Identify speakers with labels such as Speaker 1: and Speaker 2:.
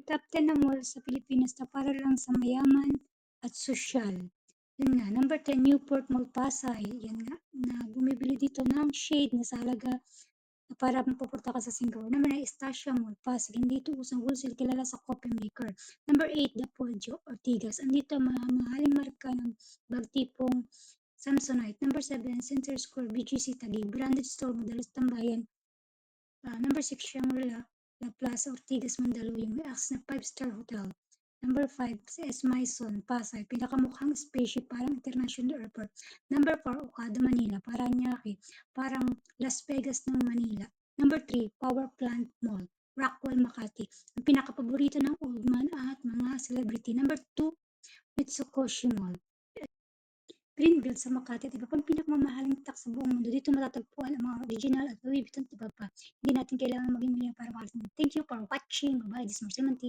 Speaker 1: top 10 na mall sa Pilipinas na para lang sa mayaman at sosyal. Yun nga. Number 10, Newport Mall, Pasay. Yan nga, na bumibili dito ng shade na sa halaga na para mapupunta ka sa Singapore. Number 9, Estacia Mall, Pasig. Andito usang wholesale kilala sa coffee maker. Number 8, The Poggio, Ortigas. Andito ang mga mahaling marka ng bag tipong Samsonite. Number 7, Center Square, BGC Taguig. Branded store, madalas tambayan. Number 6, Shangri-La, La Plaza, Ortigas, Mandaluyong. May access na 5-star hotel. Number 5, S. Maison, Pasay. Pinakamukhang spaceship, parang international airport. Number 4, Okada, Manila. Paranaque, parang Las Vegas ng Manila. Number 3, Power Plant Mall, Rockwell, Makati. Ang pinakapaborito ng old man at mga celebrity. Number 2, Mitsukoshi Mall, Greenfield sa Makati at iba pang pinakamamahaling tatak sa buong mundo. Dito matatagpuan ang mga original at Louis Vuitton at iba pa. Hindi natin kailangan maging milyon para makarating. Thank you for watching. Bye-bye. This is Marcel Manti.